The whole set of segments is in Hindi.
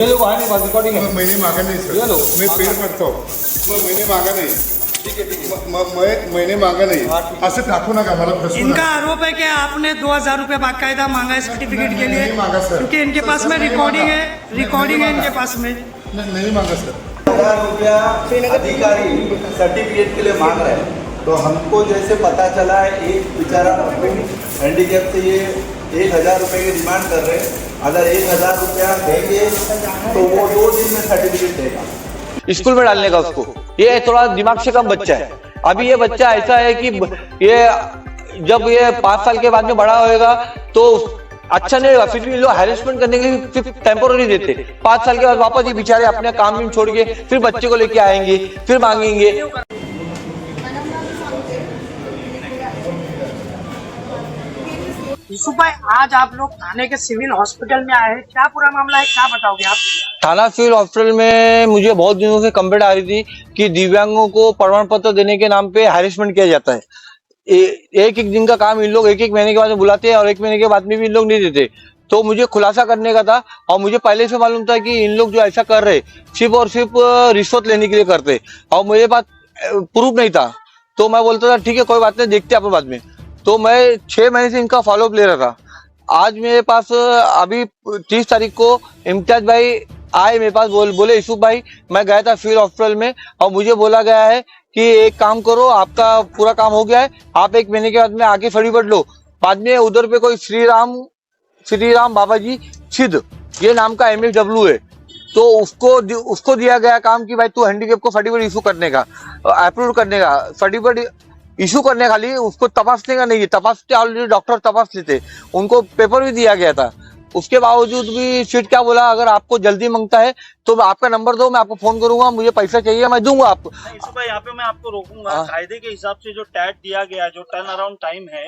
रिकॉर्डिंग है। मैंने मांगा नहीं सर, मैं पेड़ करता हूँ, मैंने मांगा नहीं। ठीक है ठीक है, मैंने मांगा नहीं, ऐसे टाकू ना मला फसवू इनका नका। आरोप है कि आपने 2000 रुपये बाकायदा मांगा है सर्टिफिकेट के लिए, नहीं मांगा सर, क्योंकि इनके पास में नहीं रिकॉर्डिंग मांगा। है, रिकॉर्डिंग है इनके पास में। नहीं मांगा सर। 1000 रुपया अधिकारी सर्टिफिकेट के लिए मांग रहे हैं, तो हमको जैसे पता चला है एक बेचारा हैंडीकैप से ये 1000 रुपये की डिमांड कर रहे हैं। अगर 1000 रुपया देंगे तो वो 2 दिन में सर्टिफिकेट देगा। स्कूल में डालने का उसको, ये थोड़ा दिमाग से कम बच्चा है। अभी ये बच्चा ऐसा है कि ये जब ये 5 साल के बाद में बड़ा होएगा तो अच्छा नहीं होगा। फिर भी लोग हैरेसमेंट करने के लिए सिर्फ टेम्पोररी देते, 5 साल के बाद वापस ये बेचारे अपने काम में छोड़ के फिर बच्चे को लेके आएंगे, फिर मांगेंगे। यूसुफ भाई, आज आप लोग थाने के सिविल हॉस्पिटल में आए हैं, क्या पूरा मामला है, क्या बताओगे आप? थाना सिविल हॉस्पिटल में मुझे बहुत दिनों से कंप्लेंट आ रही थी कि दिव्यांगों को प्रमाण पत्र देने के नाम पे हैरेसमेंट किया जाता है। एक एक दिन का काम इन लोग एक एक महीने के बाद में बुलाते हैं और एक महीने के बाद में भी इन लोग नहीं देते। तो मुझे खुलासा करने का था और मुझे पहले से मालूम था कि इन लोग जो ऐसा कर रहे सिर्फ और सिर्फ रिश्वत लेने के लिए करते, और मेरे पास प्रूफ नहीं था। तो मैं बोलता था ठीक है कोई बात नहीं, देखते आप बाद में। तो मैं 6 महीने से इनका फॉलोअप ले रहा था। आज मेरे पास अभी 30 तारीख को इम्तियाज भाई आए मेरे पास, बोले यूसुफ भाई मैं गया था सिविल हॉस्पिटल में और मुझे बोला गया है कि एक काम करो, आपका पूरा काम हो गया है, आप 1 महीने के बाद में आगे सर्टिफिकेट लो। बाद में उधर पे कोई श्री राम बाबाजी सिद्ध ये नाम का MSW है, तो उसको दिया गया काम कि भाई तू हैंडीकैप को सर्टिफिकेट इशू करने का, अप्रूव करने का, सर्टिफिकेट इशू करने खाली उसको तपासने का नहीं है। तपासते ऑलरेडी डॉक्टर तपास लेते, उनको पेपर भी दिया गया था। उसके बावजूद भी फिर क्या बोला, अगर आपको जल्दी मांगता है तो आपका नंबर दो, मैं आपको फोन करूंगा, मुझे पैसा चाहिए मैं दूंगा आपको। भाई यहाँ पे मैं आपको रोकूंगा। कायदे के हिसाब से जो टैग दिया गया, जो टर्न अराउंड टाइम है,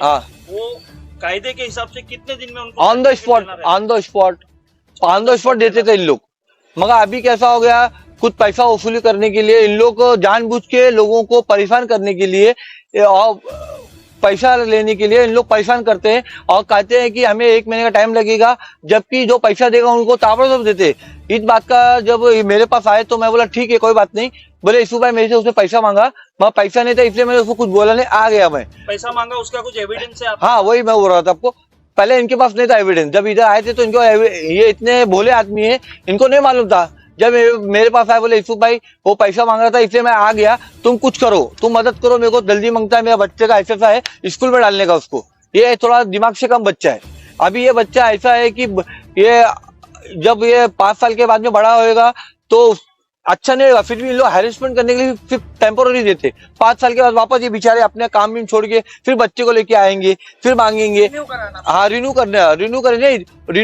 वो कायदे के हिसाब से कितने दिन में उनको ऑन द स्पॉट देते थे इन लोग। मगर अभी कैसा हो गया, कुछ पैसा वसूली करने के लिए इन लोग जानबूझ के लोगों को परेशान करने के लिए और पैसा लेने के लिए इन लोग परेशान करते हैं और कहते हैं कि हमें 1 महीने का टाइम लगेगा, जबकि जो पैसा देगा उनको ताबड़तोड़ देते। इस बात का जब मेरे पास आए तो मैं बोला ठीक है कोई बात नहीं। बोले यूसुफ भाई मेरे से उसने पैसा मांगा, मैं पैसा नहीं था इसलिए मैंने उसको कुछ बोला नहीं, आ गया मैं। पैसा मांगा, उसका कुछ एविडेंस है? हाँ वही मैं बोल रहा था आपको, पहले इनके पास नहीं था एविडेंस। जब इधर आए थे तो इनको ये इतने भोले आदमी है, इनको नहीं मालूम था। जब मेरे पास आए बोले यूसुफ भाई वो पैसा मांग रहा था इसलिए मैं आ गया, तुम कुछ करो, तुम मदद करो, मेरे को जल्दी मांगता है, मेरा बच्चे का ऐसा है स्कूल में डालने का उसको। ये थोड़ा दिमाग से कम बच्चा है। अभी ये बच्चा ऐसा है कि ये जब ये 5 साल के बाद में बड़ा होएगा तो अच्छा नहीं होगा। फिर भी लोग हैरेसमेंट करने के लिए सिर्फ टेम्पोररी देते, 5 साल के बाद वापस ये बेचारे अपने काम में छोड़ के फिर बच्चे को लेके आएंगे, फिर मांगेंगे। हाँ रिन्यू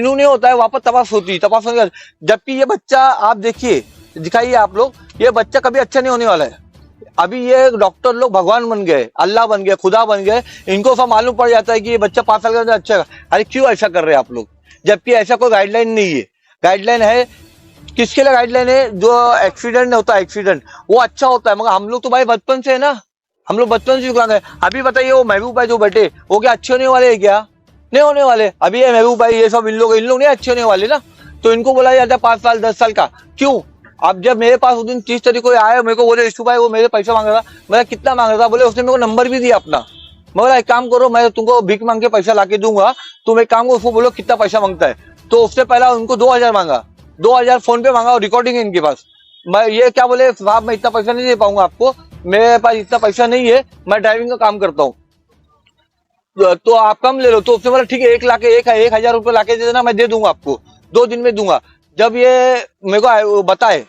नहीं होता है, वापस तपास होती है, तपास होने। जबकि ये बच्चा आप देखिए, दिखाइए आप लोग, ये बच्चा कभी अच्छा नहीं होने वाला है। अभी ये डॉक्टर लोग भगवान बन गए, अल्लाह बन गए, खुदा बन गए, इनको सब मालूम पड़ जाता है कि ये बच्चा 5 साल का अच्छा है। अरे क्यों ऐसा कर रहे हैं आप लोग, जबकि ऐसा कोई गाइडलाइन नहीं है। गाइडलाइन है किसके लिए? गाइडलाइन है जो एक्सीडेंट होता है, एक्सीडेंट वो अच्छा होता है। मगर हम लोग तो भाई बचपन से है ना, हम लोग बचपन से सिखाते हैं। अभी बताइए वो महबूब भाई जो बैठे वो क्या अच्छे होने वाले हैं क्या? नहीं होने वाले। अभी ये महबूब भाई ये सब इन लोग नहीं अच्छे होने वाले ना, तो इनको बोला जाता है 5 साल 10 साल का। क्यों? अब जब मेरे पास उस दिन 30 तारीख को आया, मेरे को बोले यूसुफ भाई वो मेरे पैसा मांग रहा था। मैं कितना मांग रहा था? बोले उसने मेरे को नंबर भी दिया अपना। मगर एक काम करो, मैं तुमको भीख मांग के पैसा लाके दूंगा, तुम एक काम करो उसको बोलो कितना पैसा मांगता है। तो उससे पहला उनको 2000 मांगा, 2000 फोन पे मांगा और रिकॉर्डिंग है इनके पास। मैं ये क्या बोले साहब मैं इतना पैसा नहीं दे पाऊंगा आपको, मेरे पास इतना पैसा नहीं है, मैं ड्राइविंग का काम करता हूँ, तो आप कम ले लो। तो उसने बोला ठीक है 1,00,000 रुपये लाके दे देना, मैं दे दूंगा आपको, 2 दिन में दूंगा। जब ये मेरे को बताए,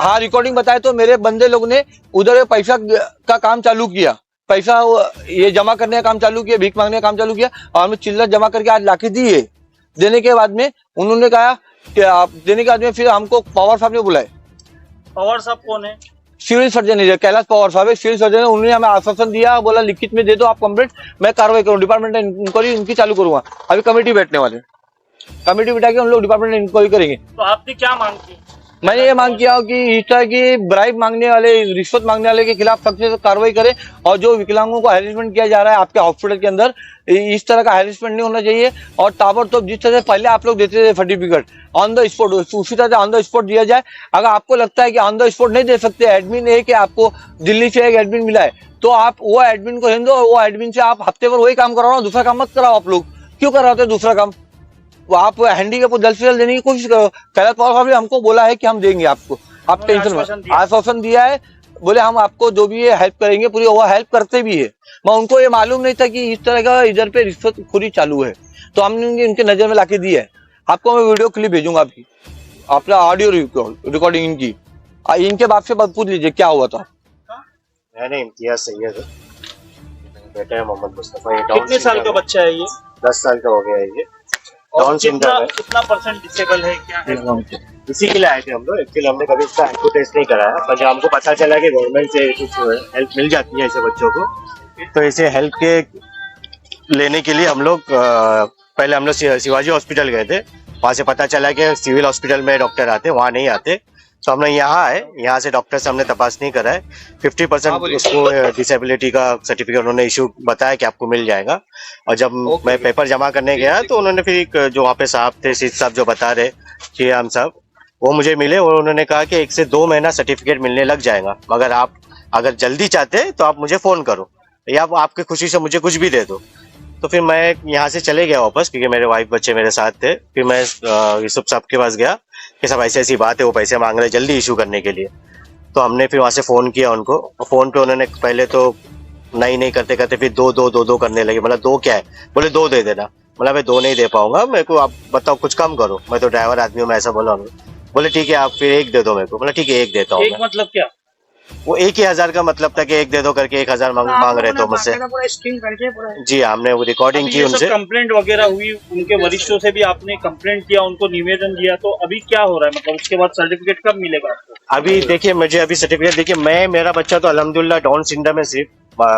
हाँ रिकॉर्डिंग बताए, तो मेरे बंदे लोग ने उधर पैसा का काम चालू किया, पैसा ये जमा करने का काम चालू किया, भीख मांगने का काम चालू किया और हमें चिल्लर जमा करके आज लाके दिए। देने के बाद में उन्होंने कहा कि आप देने के बाद में फिर हमको पवार साहब ने बुलाए। पवार साहब कौन है? सिविल सर्जन है, कैलाश पवार साहब है सिविल सर्जन है। उन्होंने हमें आश्वासन दिया, बोला लिखित में दे दो आप कंप्लेंट, मैं कार्रवाई करूँ, डिपार्टमेंट इंक्वायरी उनकी चालू करूंगा। अभी कमेटी बैठने वाले, कमेटी बिठा के हम लोग डिपार्टमेंट इंक्वायरी करेंगे। तो आपने क्या मांग की? मैंने ये मांग किया कि इस तरह की ब्राइब मांगने वाले, रिश्वत मांगने वाले के खिलाफ सख्त से कार्रवाई करें और जो विकलांगों को हैरेसमेंट किया जा रहा है आपके हॉस्पिटल के अंदर, इस तरह का हैरेसमेंट नहीं होना चाहिए। और ताबड़तोड़ जिस तरह से पहले आप लोग देते थे सर्टिफिकेट ऑन द स्पॉट, उसी तरह से ऑन द स्पॉट दिया जाए। अगर आपको लगता है कि ऑन द स्पॉट नहीं दे सकते, एडमिन है कि आपको दिल्ली से एक एडमिन मिला है, तो आप वो एडमिन को दो, वो एडमिन से आप हफ्ते भर वही काम कराओ, दूसरा काम मत कराओ। आप लोग क्यों कराते हैं दूसरा काम? आप हैंडीकैप को जल्द से जल्द देने की कोशिश करो। कैलाश पवार साहब ने हमको बोला है कि हम देंगे आपको, आप टेंशन मत। आश्वासन दिया है, बोले हम आपको जो भी है हेल्प करेंगे पूरी, वो हेल्प करते भी है। मैं उनको ये मालूम नहीं था कि इस तरह का इधर पे रिश्वतखोरी चालू है, तो हमने उनके नजर में लाके दी है। आपको मैं वीडियो क्लिप भेजूंगा आपकी, अपना ऑडियो रिकॉर्डिंग इनकी, इनके बाप से पूछ लीजिए क्या हुआ था। मैंने इम्तियाज सैयद है, बेटा है मोहम्मद मुस्तफा। ये डाउन कितने साल का बच्चा है ये? 10 साल का हो गया है ये। और डाउन सिंड्रोम है। कितना परसेंट डिसेबल है, क्या है? इसी के लिए आए थे हम लोग। एक्चुअली हमने कभी इसका IQ टेस्ट नहीं कराया, पर जब हमको पता चला कि गवर्नमेंट से कुछ हेल्प मिल जाती है ऐसे बच्चों को, तो इसे हेल्प के लेने के लिए हम लोग पहले हम लोग शिवाजी हॉस्पिटल गए थे। वहाँ से पता चला कि सिविल हॉस्पिटल में डॉक्टर आते, वहाँ नहीं आते, तो हमने यहाँ आए। यहाँ से डॉक्टर से हमने तपासनी कराए, 50% उसको डिसेबिलिटी का सर्टिफिकेट उन्होंने इशू बताया कि आपको मिल जाएगा। और जब मैं पेपर जमा करने गया तो उन्होंने फिर जो वहाँ पे साहब थे, सीट साहब जो बता रहे थे हम साहब, वो मुझे मिले और उन्होंने कहा कि 1 से 2 महीना सर्टिफिकेट मिलने लग जाएगा, मगर आप अगर जल्दी चाहते तो आप मुझे फोन करो या आपकी खुशी से मुझे कुछ भी दे दो। तो फिर मैं यहाँ से चले गया वापस, क्योंकि मेरे वाइफ बच्चे मेरे साथ थे। फिर मैं यूसुफ साहब के पास गया कि सब ऐसी ऐसी बात है, वो पैसे मांग रहे जल्दी इशू करने के लिए। तो हमने फिर वहाँ से फ़ोन किया उनको, फ़ोन पे उन्होंने पहले तो नहीं करते करते फिर दो करने लगे। मतलब 2 क्या है, बोले 2 दे देना। मतलब मैं 2 नहीं दे पाऊंगा, मेरे को आप बताओ कुछ कम करो, मैं तो ड्राइवर आदमी हूँ, मैं ऐसा बोला उन्होंने। बोले ठीक है आप फिर 1 दे दो मेरे को। बोला ठीक है 1 देता हूँ। मतलब क्या? वो 1,000 का मतलब था कि 1 दे दो करके 1,000 मांग रहे थे मुझसे। जी हमने वो रिकॉर्डिंग की उनसे। कंप्लेंट वगैरह हुई, उनके वरिष्ठों से भी आपने कंप्लेंट किया, उनको निवेदन दिया, तो अभी क्या हो रहा है? मतलब उसके बाद सर्टिफिकेट कब मिलेगा आपको? अभी देखिए मुझे अभी सर्टिफिकेट देखिए, मेरा बच्चा तो अल्हम्दुलिल्लाह डाउन सिंड्रोम है, सिर्फ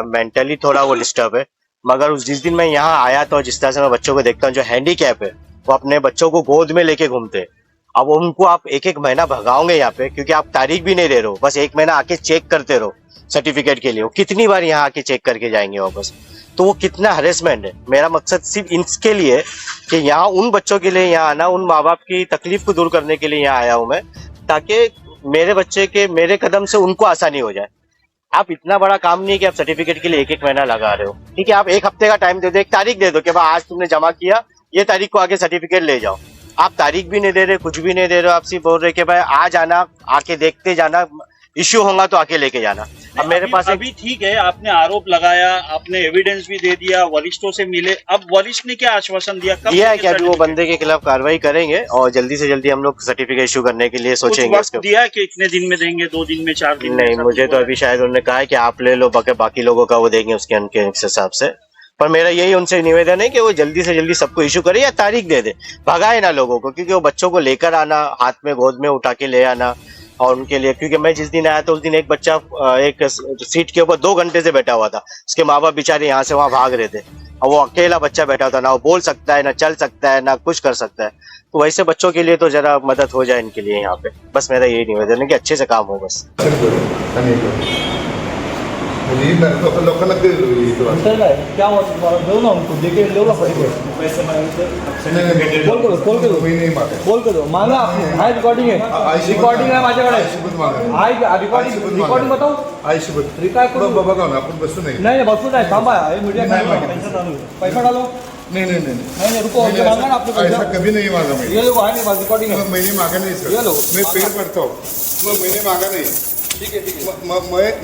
मेंटली थोड़ा वो डिस्टर्ब है। मगर जिस दिन मैं यहाँ आया था, जिस तरह से मैं बच्चों को देखता हूँ जो हैंडीकैप है, वो अपने बच्चों को गोद में लेके घूमते हैं। अब उनको आप 1 महीना भगाओगे यहाँ पे, क्योंकि आप तारीख भी नहीं दे रहे हो, बस 1 महीना आके चेक करते रहो सर्टिफिकेट के लिए। वो कितनी बार यहाँ आके चेक करके जाएंगे वापस, तो वो कितना हरेसमेंट है। मेरा मकसद सिर्फ इसके लिए कि यहाँ उन बच्चों के लिए यहाँ आना, उन माँ बाप की तकलीफ को दूर करने के लिए यहाँ आया हूँ मैं, ताकि मेरे बच्चे के मेरे कदम से उनको आसानी हो जाए। आप इतना बड़ा काम नहीं है कि आप सर्टिफिकेट के लिए 1 महीना लगा रहे हो। ठीक है आप 1 हफ्ते का टाइम दे दो, 1 तारीख दे दो कि भाई आज तुमने जमा किया, ये तारीख को आगे सर्टिफिकेट ले जाओ। आप तारीख भी नहीं दे रहे, कुछ भी नहीं दे रहे हो, आप सिर्फ बोल रहे कि भाई आ जाना, आके देखते जाना, इश्यू होगा तो आके लेके जाना। अब मेरे पास अभी ठीक है, आपने आरोप लगाया, आपने एविडेंस भी दे दिया, वरिष्ठों से मिले, अब वरिष्ठ ने क्या आश्वासन दिया? दिया है कि अभी वो बंदे के खिलाफ कार्रवाई करेंगे और जल्दी से जल्दी हम लोग सर्टिफिकेट इशू करने के लिए सोचेंगे। वक्त दिया कि इतने दिन में देंगे, 2 दिन में, 4 दिन में? नहीं मुझे तो अभी शायद उन्होंने कहा है कि आप ले लो, बाकी लोगों का वो देंगे उसके हिसाब से। पर मेरा यही उनसे निवेदन है कि वो जल्दी से जल्दी सबको इशू करे या तारीख दे दे, भगाए ना लोगों को, क्योंकि वो बच्चों को लेकर आना, हाथ में गोद में उठा के ले आना, और उनके लिए, क्योंकि मैं जिस दिन आया था उस दिन एक बच्चा एक सीट के ऊपर 2 घंटे से बैठा हुआ था, उसके माँ बाप बेचारे यहाँ से वहाँ भाग रहे थे, और वो अकेला बच्चा बैठा था, ना वो बोल सकता है, ना चल सकता है, ना कुछ कर सकता है। तो वैसे बच्चों के लिए तो जरा मदद हो जाए इनके लिए यहाँ पे, बस मेरा यही निवेदन है कि अच्छे से काम हो बस। लोकांना क्या हुआ तुम्हारा? दो ना उनको, देके लो ना पैसे बोल के दो, मांगा आपने, रिकॉर्डिंग है माझ्याकडे, रिकॉर्डिंग बताऊ, बघा ना आपण बसू नाही बसू नाही, थांबा मीडिया पैसा डालो, नहीं रुको, मांगा ना आपने पैसा, कभी नहीं मांगा मैं, ये लोग आए नहीं, रिकॉर्डिंग है, मैंने मांगा नहीं सर, ये लो मैं पेड करता हूँ, मैंने मांगा नहीं, ठीक है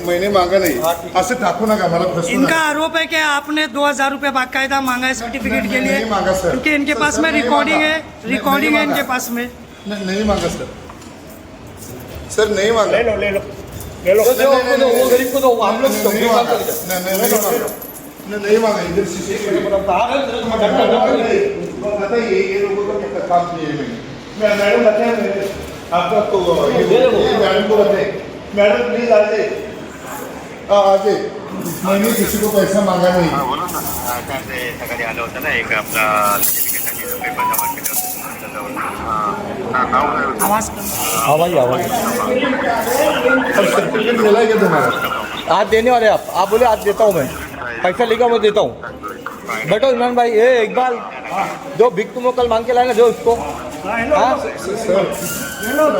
मैंने मांगा नहीं, असं टाकू नका मला फसवू इनका नका। आरोप है कि आपने 2,000 रुपये बाकायदा मांगा है सर्टिफिकेट के लिए, नहीं मांगा सर, क्योंकि इनके पास में रिकॉर्डिंग है, इनके पास में। नहीं मांगा सर नहीं मांगा, ले लो वो गरीब को दो, हम लोग नहीं मांगा इधर पता ये लोगों का काम किए मैडम बताए आपका मैडम को बताए, मैडम प्लीज आजे मैंने किसी को पैसा मांगा नहीं। बोला ना सकाळी आलं होतं ना एक आपला सर्टिफिकेट पेपर जमा केलं होतं आवाज आवाज अब सर्टिफिकेट मिला क्या तुम्हारा? आज देने वाले आप बोले आज देता हूँ मैं, पैसा लेकर मैं देता हूँ। बैठो इमरान भाई, ये इकबाल जो भिक तुम लोग कल मांग के लाए ना, दो उसको। हाँ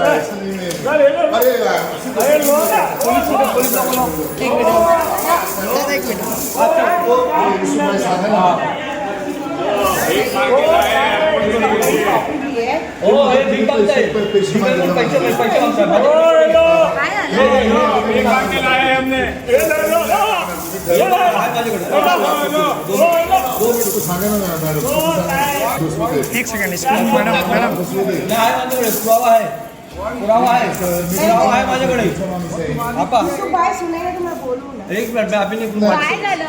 ऐसा नहीं है। अरे यार, पुलिस पैसे सांगा ना मॅडम, एक सेकंड इसको मैडम पुरावा आहे माझ्याकडे। आपा तू काय सुनायला तर मला बोलवू ना. एक मिनिट मैं अभी नहीं काय झालं?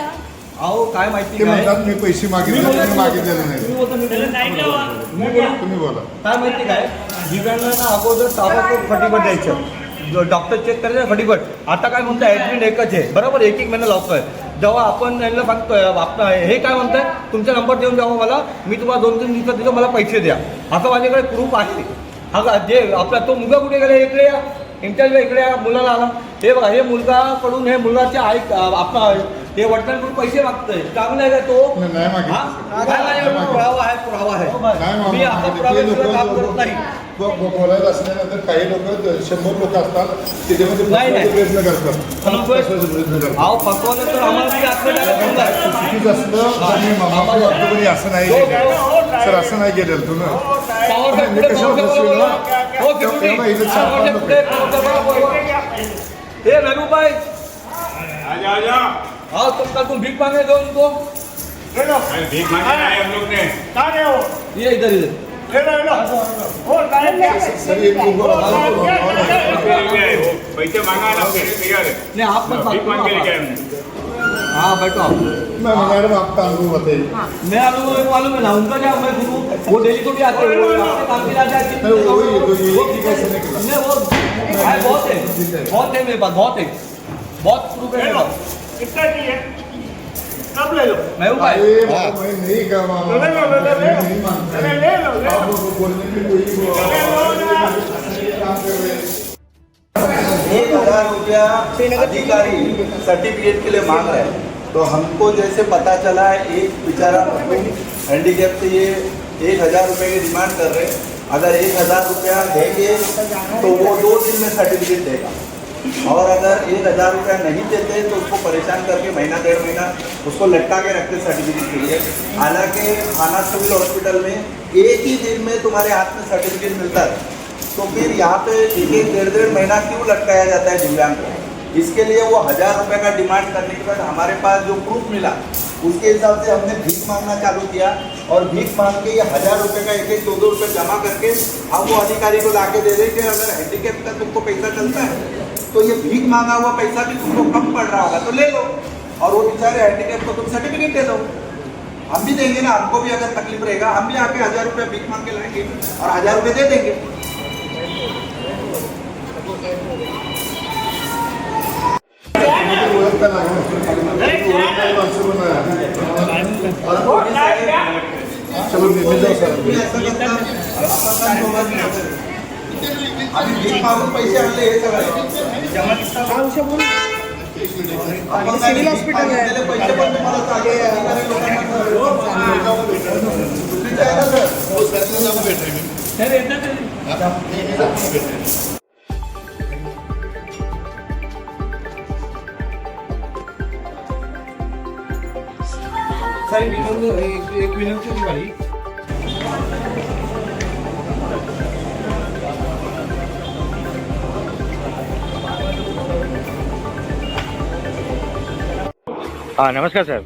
आओ काय माहिती ते काय म्हणतात मी पैसे मागितले, तुम्ही मागितलेले नाही। तुम्ही बोला। काय माहिती काय, दिव्यांगांना अगोदर ताबडतोब फटीबट द्यायचं, डॉक्टर चेक करायचं फटीबट। आता काय म्हणतं ॲडमिट एकच आहे बरोबर, एक महिना लावतोय। जेव्हा आपण यांना सांगतोय हे काय म्हणतंय, तुमचा नंबर देऊन द्यावा मला, मी तुम्हाला 2-3 दिवसात देतो, मला पैसे द्या, असं माझ्याकडे प्रूफ आहे। हा जे आपला तो मुलगा कुठे गेला, इकडे या इंटरव्ह्यू, इकडे या, मुलाला आला, हे बघा, हे मुलगाकडून हे मुलाचे आई आपला हे वडिलांकडून पैसे मागतोय, चांगलं आहे का तो? नाही मागितले। काय माझ्याकडे पुरावा आहे, मी आता पुराव्याशिवाय काम करत नाही। बोलायला असल्यानंतर काही लोक 100 लोक असतात, त्याच्यामध्ये नाही। प्रयत्न करतात। अहो फसवलं तर आम्हाला ती आत्महत्या चुकीचं असलं आणि मामा कोणी असं नाही केलं सर, असं नाही केलेलं तुम्ही। मी कशावर फसवेल ना? तेव्हा इथे 4-5 लोक आहेत। हे महबूब भाई आओ, तुम भीख मांगे दो उनको, भीख मांगे आए हम लोग ने। ये इधर सर एक पैसे मांगा ना, तैयार है। नहीं आप मत भीख मांग के लेके आए बात। हाँ बैठो आप। मैडम आपका अनुभव बताइए। मैं अनुभव मालूम है ना उनका, क्या मैं गुरु वो डेली को भी आते हैं, वो अपने काम के लिए आते हैं। नहीं, वही तो ये कैसे नहीं किया? नहीं वो भाई बहुत है मेरे पास, बहुत प्रूफ है मेरे पास। कितना चाहिए, कब ले लो? मैं भाई अरे बाबा, मैं नहीं कर रहा हूँ। मैं नहीं मानता। ले लो, ले लो। आप लोगों को बोलने की कोई काम कर रहे हैं। 1000 रुपया अधिकारी सर्टिफिकेट के लिए मांग रहे हैं, तो हमको जैसे पता चला है एक बेचारा हैंडीकैप से ये 1000 रुपये की डिमांड कर रहे हैं। अगर 1000 रुपया देंगे तो वो 2 दिन में सर्टिफिकेट देगा, और अगर 1000 रुपया नहीं देते तो उसको परेशान करके महीना 1.5 महीना उसको लटका के रखते सर्टिफिकेट के लिए। हालांकि थाना सिविल हॉस्पिटल में एक ही दिन में तुम्हारे हाथ में सर्टिफिकेट मिलता है, तो फिर यहाँ पे 1-1.5 महीना क्यों लटकाया जाता है दिव्यांग को? इसके लिए वो 1000 रुपये का डिमांड करने के बाद हमारे पास जो प्रूफ मिला उसके हिसाब से हमने भीख मांगना चालू किया, और भीख मांग के ये 1000 रुपये का 1-2 रुपये जमा करके हम वो अधिकारी को ला के दे दें कि अगर हैंडीकैप का तुमको पैसा चलता है तो ये भीख मांगा हुआ पैसा भी तुमको कम पड़ रहा होगा तो ले लो, और वो बेचारे हैंडीकैप को तुम सर्टिफिकेट दे दो। हम भी देंगे ना, हमको भी अगर तकलीफ रहेगा हम भी आके 1000 रुपये भीख मांग के लाएंगे और 1000 रुपये दे देंगे। चलो मिल जाओ सर। अभी भीख मागून पैसे आणले हे सगळे सिव्हिल हॉस्पिटल आहे. पैसे पण तुम्हाला चालले अधिकारी सर एक विनंती होती माझी, हा नमस्कार साहेब।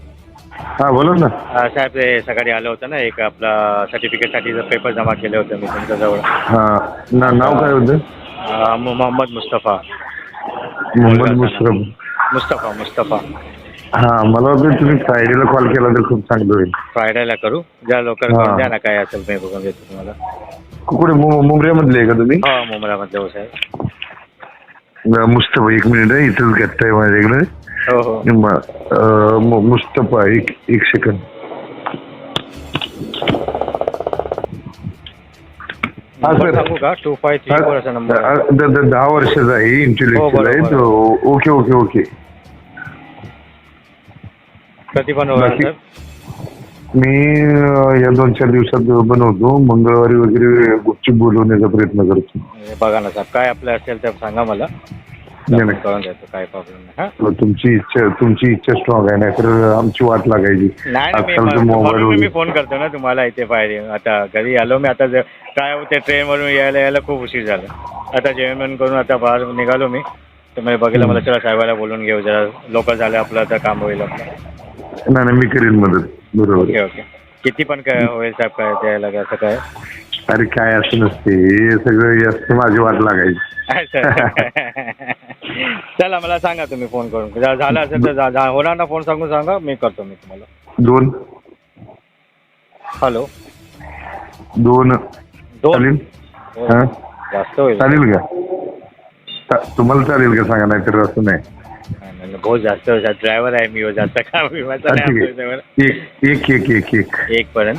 हा बोला ना। साहेब ते सकाळी आलं होतं ना, एक आपला सर्टिफिकेटसाठी पेपर जमा केले होते मी तुमच्याजवळ। हा नाव काय होतं? मोहम्मद मुस्तफा। मोहम्मद मुस्तफा। हा मला वाटतं तुम्ही फ्रायडेला कॉल केला तर खूप चांगलं होईल। फ्रायडेला करू, ज्या लवकर करून द्या ना, काय असेल मी बघून देतो तुम्हाला। कुठे मुंबऱ्यामधले आहे का तुम्ही? हो मुंबईमधले हो साहेब। मुस्तफा, एक मिनिट आहे, इथंच घेताय माझ्याकडे। हो मुस्तफा, एक सेकंड। हा सर सांगू का 2534 असा नंबर आहे. 10 वर्षाचा आहे, इंटेलेक्च्युअल आहे बरोबर. तो. Okay okay okay. कधी पण होणार बाकी- साहेब? मी या 2-4 दिवसात बनवतो. मंगळवारी वगैरे गुपचूप बोलवण्याचा प्रयत्न करतो. हे बघा ना साहेब, काय आपलं असेल तर सांगा मला, नाही, नाही. करून देतो, काय प्रॉब्लेम नाही. हा तुमची इच्छा स्ट्रॉंग आहे, नाहीतर आमची वाट लागायची. नाही आजकालचं मी मोबाईल फोन करतो ना तुम्हाला इथे फायरिंग. आता घरी आलो मी. आता काय होते ट्रेनवरून यायला खूप उशीर झाला. आता जेवण करून आता बाहेर निघालो मी, तर मी बघितलं, मला चला साहेबाला बोलून घेऊ, जरा लोक झाले आपलं आता काम होईल आपलं. नाही मी करीन मदत. बरोबर. Okay okay. किती पण काय होईल साहेब, काय द्यायला असं काय? अरे काय असं नसते, हे सगळं असते माझी वाट लागायची. चला मला सांगा तुम्ही फोन करून, झालं असेल तर होणार ना, फोन सांगून सांगा, मी करतो मी तुम्हाला. 2 हॅलो 2 चालेल? हो, हा? जास्त होईल. चालेल का? तुम्हाला चालेल का सांगा, नाहीतर असं नाही. नाही, बहुत जास्त ड्रायव्हर आहे मी, जास्त काम विमाचा ठीक नाही. आहे. एक 1 पर्यंत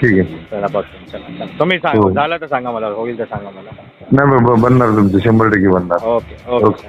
ठीक आहे. चला बघतो. चला तुम्ही सांगा, हो. झालं तर सांगा मला, होईल तर सांगा मला. नाही बनणार तुमचं, 100% बनणार. Okay okay.